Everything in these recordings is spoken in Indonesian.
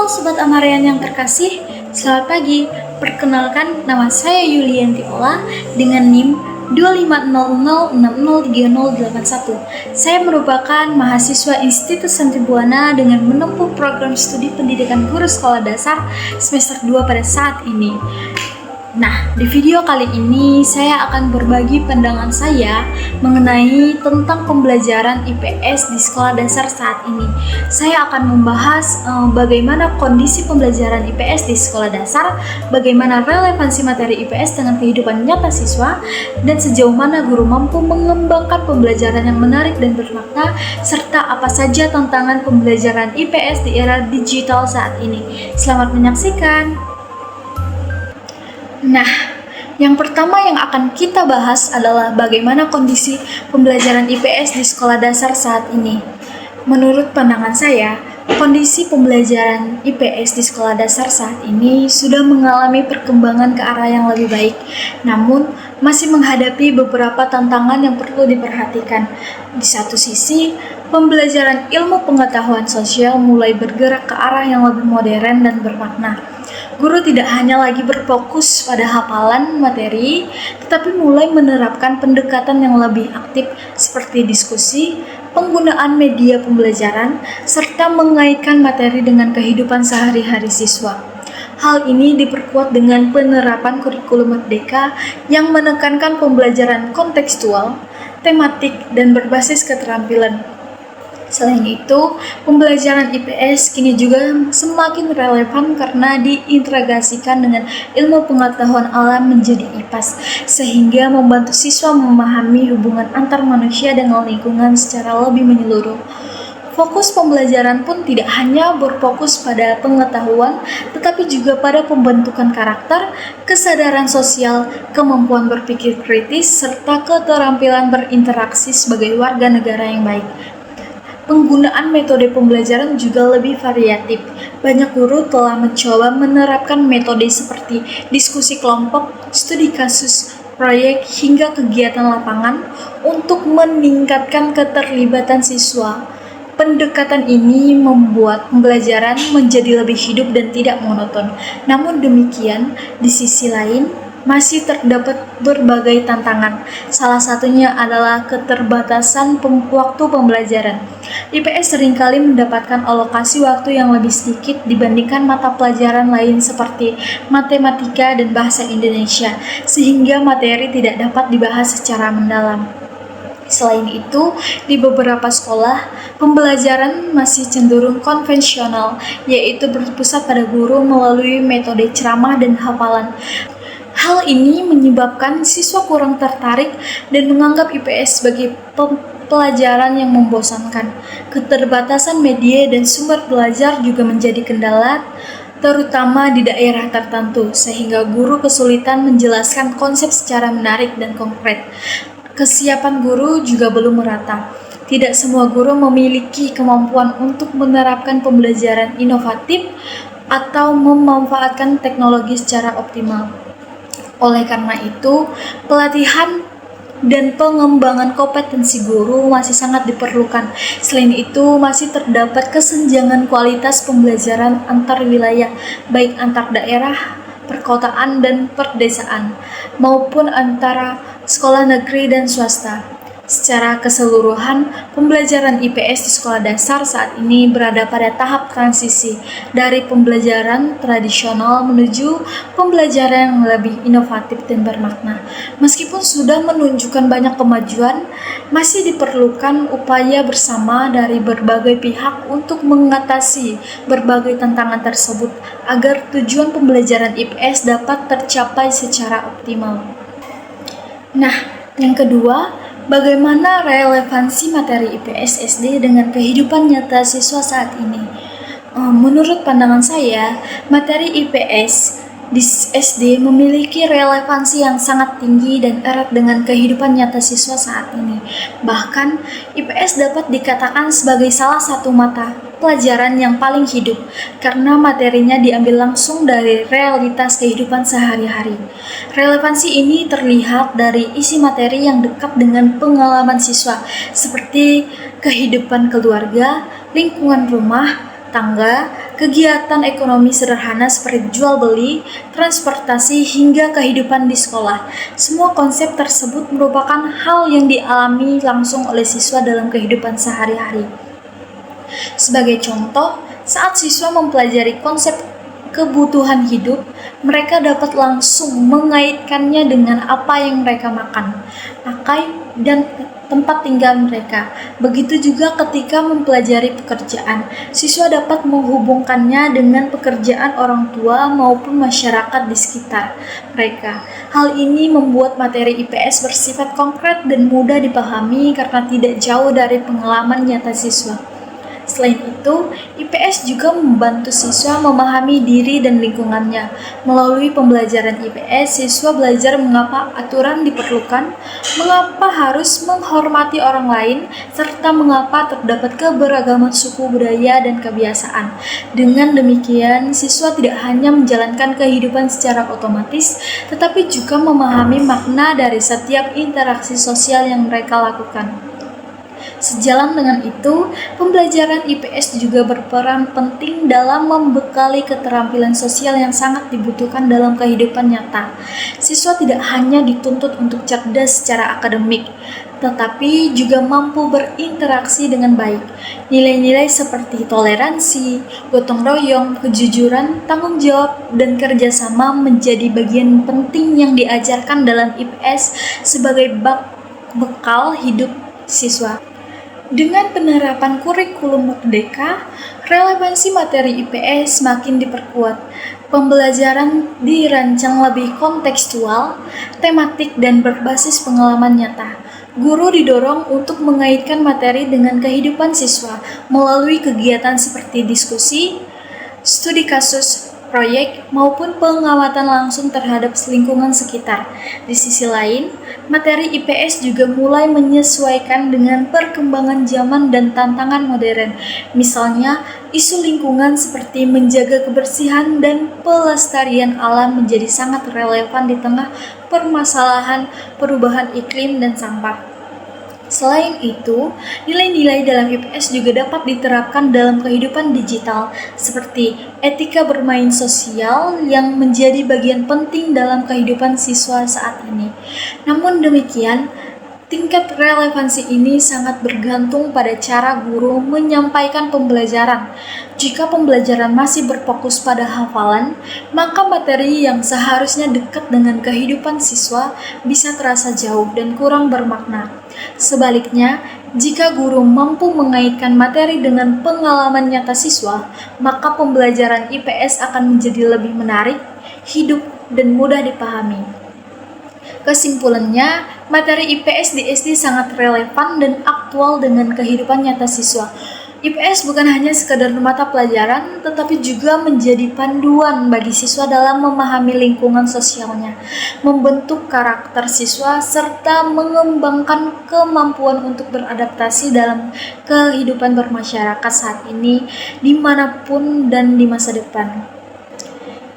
Sobat Amarian yang terkasih, selamat pagi. Perkenalkan, nama saya Yulianti Ola dengan NIM 2500603081. Saya merupakan mahasiswa Institut Santibuana dengan menempuh program studi pendidikan guru sekolah dasar semester 2 pada saat ini. Nah, di video kali ini saya akan berbagi pandangan saya mengenai tentang pembelajaran IPS di sekolah dasar saat ini. Saya akan membahas bagaimana kondisi pembelajaran IPS di sekolah dasar, bagaimana relevansi materi IPS dengan kehidupan nyata siswa, dan sejauh mana guru mampu mengembangkan pembelajaran yang menarik dan bermakna, serta apa saja tantangan pembelajaran IPS di era digital saat ini. Selamat menyaksikan. Nah, yang pertama yang akan kita bahas adalah bagaimana kondisi pembelajaran IPS di sekolah dasar saat ini. Menurut pandangan saya, kondisi pembelajaran IPS di sekolah dasar saat ini sudah mengalami perkembangan ke arah yang lebih baik, namun masih menghadapi beberapa tantangan yang perlu diperhatikan. Di satu sisi, pembelajaran ilmu pengetahuan sosial mulai bergerak ke arah yang lebih modern dan bermakna. Guru tidak hanya lagi berfokus pada hafalan materi, tetapi mulai menerapkan pendekatan yang lebih aktif seperti diskusi, penggunaan media pembelajaran, serta mengaitkan materi dengan kehidupan sehari-hari siswa. Hal ini diperkuat dengan penerapan kurikulum merdeka yang menekankan pembelajaran kontekstual, tematik, dan berbasis keterampilan. Selain itu, pembelajaran IPS kini juga semakin relevan karena diintegrasikan dengan ilmu pengetahuan alam menjadi IPAS, sehingga membantu siswa memahami hubungan antar manusia dengan lingkungan secara lebih menyeluruh. Fokus pembelajaran pun tidak hanya berfokus pada pengetahuan, tetapi juga pada pembentukan karakter, kesadaran sosial, kemampuan berpikir kritis, serta keterampilan berinteraksi sebagai warga negara yang baik. Penggunaan metode pembelajaran juga lebih variatif. Banyak guru telah mencoba menerapkan metode seperti diskusi kelompok, studi kasus, proyek, hingga kegiatan lapangan untuk meningkatkan keterlibatan siswa. Pendekatan ini membuat pembelajaran menjadi lebih hidup dan tidak monoton. Namun demikian, di sisi lain, masih terdapat berbagai tantangan. Salah satunya adalah keterbatasan waktu pembelajaran. IPS seringkali mendapatkan alokasi waktu yang lebih sedikit dibandingkan mata pelajaran lain seperti matematika dan bahasa Indonesia, sehingga materi tidak dapat dibahas secara mendalam. Selain itu, di beberapa sekolah, pembelajaran masih cenderung konvensional, yaitu berpusat pada guru melalui metode ceramah dan hafalan. Hal ini menyebabkan siswa kurang tertarik dan menganggap IPS sebagai pelajaran yang membosankan. Keterbatasan media dan sumber belajar juga menjadi kendala, terutama di daerah tertentu, sehingga guru kesulitan menjelaskan konsep secara menarik dan konkret. Kesiapan guru juga belum merata. Tidak semua guru memiliki kemampuan untuk menerapkan pembelajaran inovatif atau memanfaatkan teknologi secara optimal. Oleh karena itu, pelatihan dan pengembangan kompetensi guru masih sangat diperlukan. Selain itu, masih terdapat kesenjangan kualitas pembelajaran antar wilayah, baik antar daerah, perkotaan, dan perdesaan, maupun antara sekolah negeri dan swasta. Secara keseluruhan, pembelajaran IPS di sekolah dasar saat ini berada pada tahap transisi dari pembelajaran tradisional menuju pembelajaran yang lebih inovatif dan bermakna. Meskipun sudah menunjukkan banyak kemajuan, masih diperlukan upaya bersama dari berbagai pihak untuk mengatasi berbagai tantangan tersebut agar tujuan pembelajaran IPS dapat tercapai secara optimal. Nah, yang kedua, bagaimana relevansi materi IPS SD dengan kehidupan nyata siswa saat ini? Menurut pandangan saya, materi IPS di SD memiliki relevansi yang sangat tinggi dan erat dengan kehidupan nyata siswa saat ini. Bahkan, IPS dapat dikatakan sebagai salah satu mata pelajaran yang paling hidup karena materinya diambil langsung dari realitas kehidupan sehari-hari. Relevansi ini terlihat dari isi materi yang dekat dengan pengalaman siswa seperti kehidupan keluarga, lingkungan rumah, tangga, kegiatan ekonomi sederhana seperti jual beli, transportasi, hingga kehidupan di sekolah. Semua konsep tersebut merupakan hal yang dialami langsung oleh siswa dalam kehidupan sehari-hari. Sebagai contoh, saat siswa mempelajari konsep kebutuhan hidup, mereka dapat langsung mengaitkannya dengan apa yang mereka makan, pakai, dan tempat tinggal mereka. Begitu juga ketika mempelajari pekerjaan, siswa dapat menghubungkannya dengan pekerjaan orang tua maupun masyarakat di sekitar mereka. Hal ini membuat materi IPS bersifat konkret dan mudah dipahami karena tidak jauh dari pengalaman nyata siswa. Selain itu, IPS juga membantu siswa memahami diri dan lingkungannya. Melalui pembelajaran IPS, siswa belajar mengapa aturan diperlukan, mengapa harus menghormati orang lain, serta mengapa terdapat keberagaman suku, budaya, dan kebiasaan. Dengan demikian, siswa tidak hanya menjalankan kehidupan secara otomatis, tetapi juga memahami makna dari setiap interaksi sosial yang mereka lakukan. Sejalan dengan itu, pembelajaran IPS juga berperan penting dalam membekali keterampilan sosial yang sangat dibutuhkan dalam kehidupan nyata. Siswa tidak hanya dituntut untuk cerdas secara akademik, tetapi juga mampu berinteraksi dengan baik. Nilai-nilai seperti toleransi, gotong royong, kejujuran, tanggung jawab, dan kerjasama menjadi bagian penting yang diajarkan dalam IPS sebagai bekal hidup siswa. Dengan penerapan kurikulum merdeka, relevansi materi IPS semakin diperkuat. Pembelajaran dirancang lebih kontekstual, tematik, dan berbasis pengalaman nyata. Guru didorong untuk mengaitkan materi dengan kehidupan siswa melalui kegiatan seperti diskusi, studi kasus, proyek, maupun pengamatan langsung terhadap lingkungan sekitar. Di sisi lain, materi IPS juga mulai menyesuaikan dengan perkembangan zaman dan tantangan modern. Misalnya, isu lingkungan seperti menjaga kebersihan dan pelestarian alam menjadi sangat relevan di tengah permasalahan perubahan iklim dan sampah. Selain itu, nilai-nilai dalam IPS juga dapat diterapkan dalam kehidupan digital, seperti etika bermain sosial yang menjadi bagian penting dalam kehidupan siswa saat ini. Namun demikian, tingkat relevansi ini sangat bergantung pada cara guru menyampaikan pembelajaran. Jika pembelajaran masih berfokus pada hafalan, maka materi yang seharusnya dekat dengan kehidupan siswa bisa terasa jauh dan kurang bermakna. Sebaliknya, jika guru mampu mengaitkan materi dengan pengalaman nyata siswa, maka pembelajaran IPS akan menjadi lebih menarik, hidup, dan mudah dipahami. Kesimpulannya, materi IPS di SD sangat relevan dan aktual dengan kehidupan nyata siswa. IPS bukan hanya sekadar mata pelajaran, tetapi juga menjadi panduan bagi siswa dalam memahami lingkungan sosialnya, membentuk karakter siswa, serta mengembangkan kemampuan untuk beradaptasi dalam kehidupan bermasyarakat saat ini, dimanapun dan di masa depan.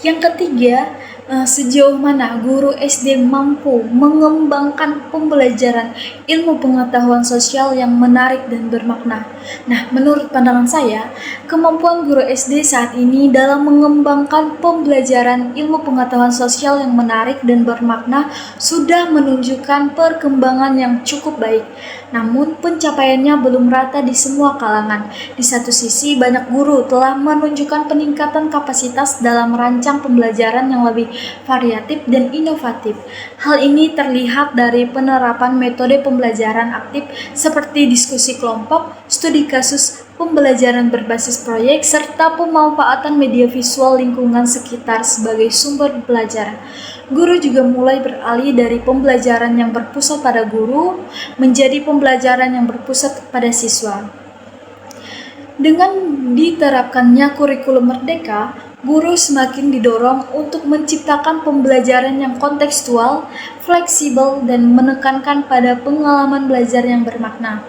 Yang ketiga, sejauh mana guru SD mampu mengembangkan pembelajaran ilmu pengetahuan sosial yang menarik dan bermakna. Nah, menurut pandangan saya, kemampuan guru SD saat ini dalam mengembangkan pembelajaran ilmu pengetahuan sosial yang menarik dan bermakna sudah menunjukkan perkembangan yang cukup baik. Namun, pencapaiannya belum rata di semua kalangan. Di satu sisi, banyak guru telah menunjukkan peningkatan kapasitas dalam merancang pembelajaran yang lebih variatif dan inovatif. Hal ini terlihat dari penerapan metode pembelajaran aktif seperti diskusi kelompok, studi kasus, pembelajaran berbasis proyek, serta pemanfaatan media visual lingkungan sekitar sebagai sumber pelajaran. Guru juga mulai beralih dari pembelajaran yang berpusat pada guru menjadi pembelajaran yang berpusat pada siswa. Dengan diterapkannya kurikulum merdeka, guru semakin didorong untuk menciptakan pembelajaran yang kontekstual, fleksibel, dan menekankan pada pengalaman belajar yang bermakna.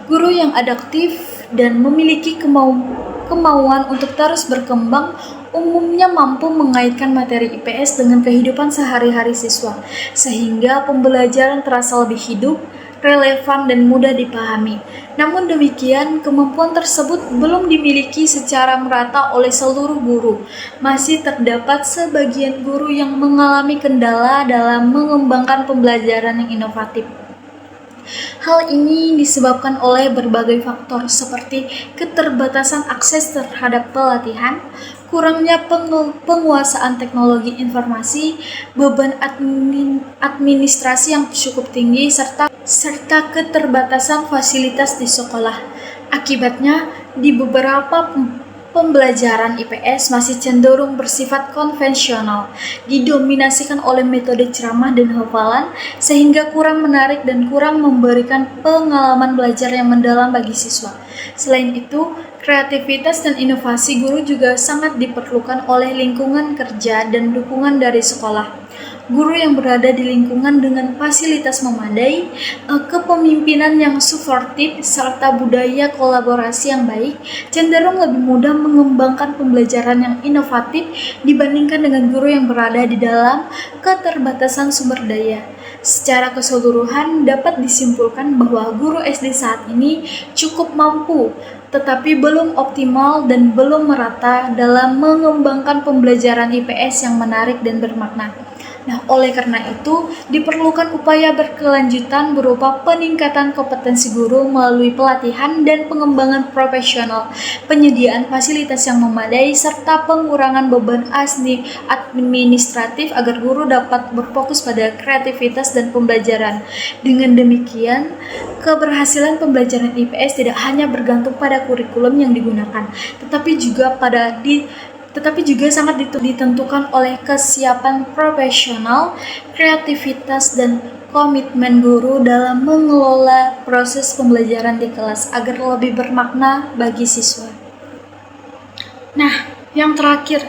Guru yang adaptif dan memiliki kemauan untuk terus berkembang umumnya mampu mengaitkan materi IPS dengan kehidupan sehari-hari siswa, sehingga pembelajaran terasa lebih hidup, relevan, dan mudah dipahami. Namun demikian, kemampuan tersebut belum dimiliki secara merata oleh seluruh guru. Masih terdapat sebagian guru yang mengalami kendala dalam mengembangkan pembelajaran yang inovatif. Hal ini disebabkan oleh berbagai faktor seperti keterbatasan akses terhadap pelatihan, kurangnya penguasaan teknologi informasi, beban administrasi yang cukup tinggi, serta keterbatasan fasilitas di sekolah. Akibatnya, di beberapa pembelajaran IPS masih cenderung bersifat konvensional, didominasikan oleh metode ceramah dan hafalan, sehingga kurang menarik dan kurang memberikan pengalaman belajar yang mendalam bagi siswa. Selain itu, kreativitas dan inovasi guru juga sangat diperlukan oleh lingkungan kerja dan dukungan dari sekolah. Guru yang berada di lingkungan dengan fasilitas memadai, kepemimpinan yang suportif, serta budaya kolaborasi yang baik, cenderung lebih mudah mengembangkan pembelajaran yang inovatif dibandingkan dengan guru yang berada di dalam keterbatasan sumber daya. Secara keseluruhan, dapat disimpulkan bahwa guru SD saat ini cukup mampu, tetapi belum optimal dan belum merata dalam mengembangkan pembelajaran IPS yang menarik dan bermakna. Nah, oleh karena itu, diperlukan upaya berkelanjutan berupa peningkatan kompetensi guru melalui pelatihan dan pengembangan profesional, penyediaan fasilitas yang memadai, serta pengurangan beban administratif agar guru dapat berfokus pada kreativitas dan pembelajaran. Dengan demikian, keberhasilan pembelajaran IPS tidak hanya bergantung pada kurikulum yang digunakan, tetapi juga sangat ditentukan oleh kesiapan profesional, kreativitas, dan komitmen guru dalam mengelola proses pembelajaran di kelas agar lebih bermakna bagi siswa. Nah, yang terakhir,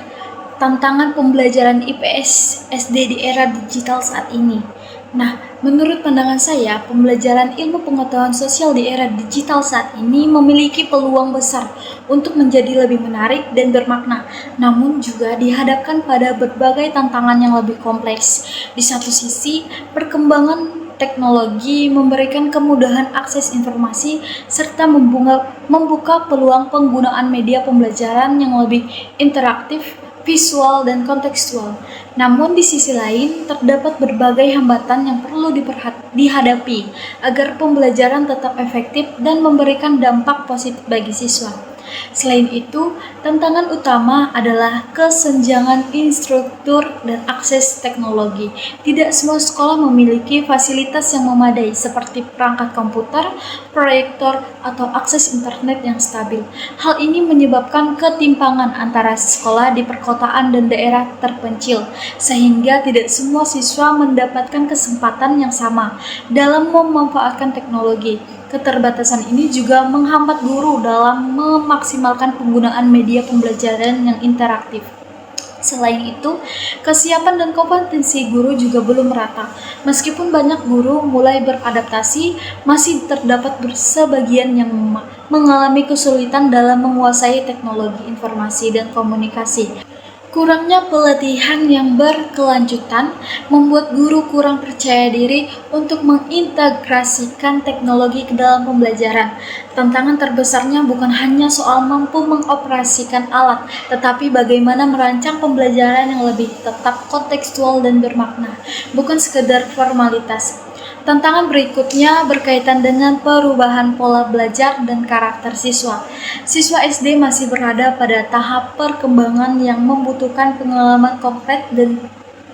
tantangan pembelajaran IPS SD di era digital saat ini. Nah, menurut pandangan saya, pembelajaran ilmu pengetahuan sosial di era digital saat ini memiliki peluang besar untuk menjadi lebih menarik dan bermakna, namun juga dihadapkan pada berbagai tantangan yang lebih kompleks. Di satu sisi, perkembangan teknologi memberikan kemudahan akses informasi serta membuka peluang penggunaan media pembelajaran yang lebih interaktif, visual, dan kontekstual. Namun di sisi lain, terdapat berbagai hambatan yang perlu dihadapi agar pembelajaran tetap efektif dan memberikan dampak positif bagi siswa. Selain itu, tantangan utama adalah kesenjangan infrastruktur dan akses teknologi. Tidak semua sekolah memiliki fasilitas yang memadai seperti perangkat komputer, proyektor, atau akses internet yang stabil. Hal ini menyebabkan ketimpangan antara sekolah di perkotaan dan daerah terpencil, sehingga tidak semua siswa mendapatkan kesempatan yang sama dalam memanfaatkan teknologi. Keterbatasan ini juga menghambat guru dalam memaksimalkan penggunaan media pembelajaran yang interaktif. Selain itu, kesiapan dan kompetensi guru juga belum merata. Meskipun banyak guru mulai beradaptasi, masih terdapat sebagian yang mengalami kesulitan dalam menguasai teknologi informasi dan komunikasi. Kurangnya pelatihan yang berkelanjutan membuat guru kurang percaya diri untuk mengintegrasikan teknologi ke dalam pembelajaran. Tantangan terbesarnya bukan hanya soal mampu mengoperasikan alat, tetapi bagaimana merancang pembelajaran yang lebih tetap kontekstual dan bermakna, bukan sekedar formalitas. Tantangan berikutnya berkaitan dengan perubahan pola belajar dan karakter siswa. Siswa SD masih berada pada tahap perkembangan yang membutuhkan pengalaman konkret dan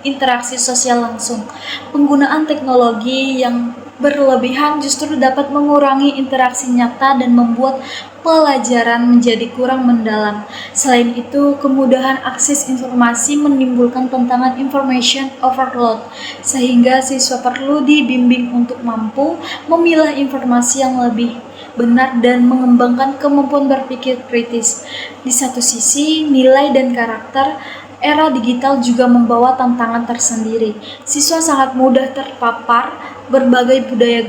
interaksi sosial langsung. Penggunaan teknologi yang berlebihan justru dapat mengurangi interaksi nyata dan membuat pelajaran menjadi kurang mendalam. Selain itu, kemudahan akses informasi menimbulkan tantangan information overload, sehingga siswa perlu dibimbing untuk mampu memilah informasi yang lebih benar dan mengembangkan kemampuan berpikir kritis. Di satu sisi, nilai dan karakter era digital juga membawa tantangan tersendiri. Siswa sangat mudah terpapar berbagai budaya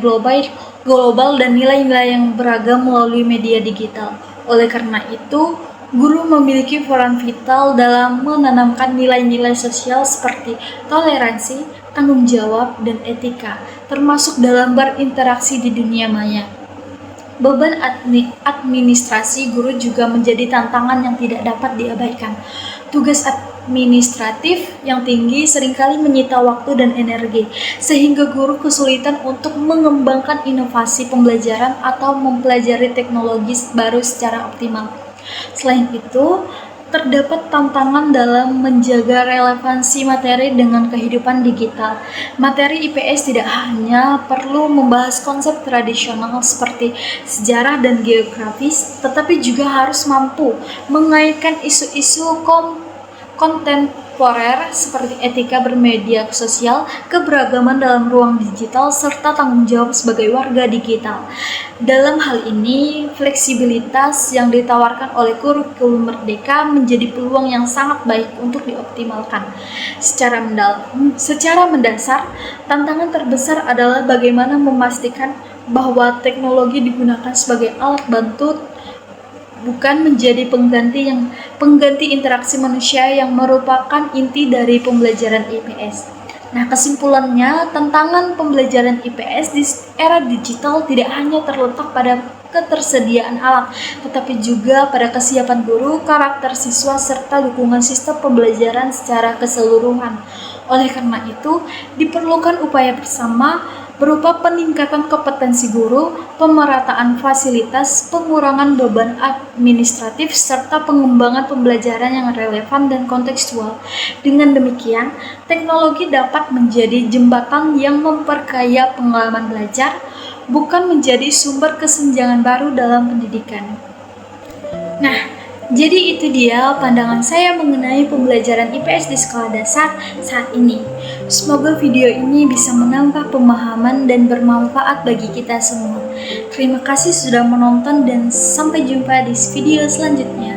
global dan nilai-nilai yang beragam melalui media digital. Oleh karena itu, guru memiliki peran vital dalam menanamkan nilai-nilai sosial seperti toleransi, tanggung jawab, dan etika, termasuk dalam berinteraksi di dunia maya. Beban administrasi guru juga menjadi tantangan yang tidak dapat diabaikan. Tugas administratif yang tinggi seringkali menyita waktu dan energi, sehingga guru kesulitan untuk mengembangkan inovasi pembelajaran atau mempelajari teknologi baru secara optimal. Selain itu, terdapat tantangan dalam menjaga relevansi materi dengan kehidupan digital. Materi IPS tidak hanya perlu membahas konsep tradisional seperti sejarah dan geografis, tetapi juga harus mampu mengaitkan isu-isu kontemporer seperti etika bermedia sosial, keberagaman dalam ruang digital, serta tanggung jawab sebagai warga digital. Dalam hal ini, fleksibilitas yang ditawarkan oleh kurikulum Merdeka menjadi peluang yang sangat baik untuk dioptimalkan. Secara mendasar, tantangan terbesar adalah bagaimana memastikan bahwa teknologi digunakan sebagai alat bantu, bukan menjadi pengganti interaksi manusia yang merupakan inti dari pembelajaran IPS. Nah, kesimpulannya, tantangan pembelajaran IPS di era digital tidak hanya terletak pada ketersediaan alat, tetapi juga pada kesiapan guru, karakter siswa, serta dukungan sistem pembelajaran secara keseluruhan. Oleh karena itu, diperlukan upaya bersama berupa peningkatan kompetensi guru, pemerataan fasilitas, pengurangan beban administratif, serta pengembangan pembelajaran yang relevan dan kontekstual. Dengan demikian, teknologi dapat menjadi jembatan yang memperkaya pengalaman belajar, bukan menjadi sumber kesenjangan baru dalam pendidikan. Nah, jadi itu dia pandangan saya mengenai pembelajaran IPS di sekolah dasar saat ini. Semoga video ini bisa menambah pemahaman dan bermanfaat bagi kita semua. Terima kasih sudah menonton dan sampai jumpa di video selanjutnya.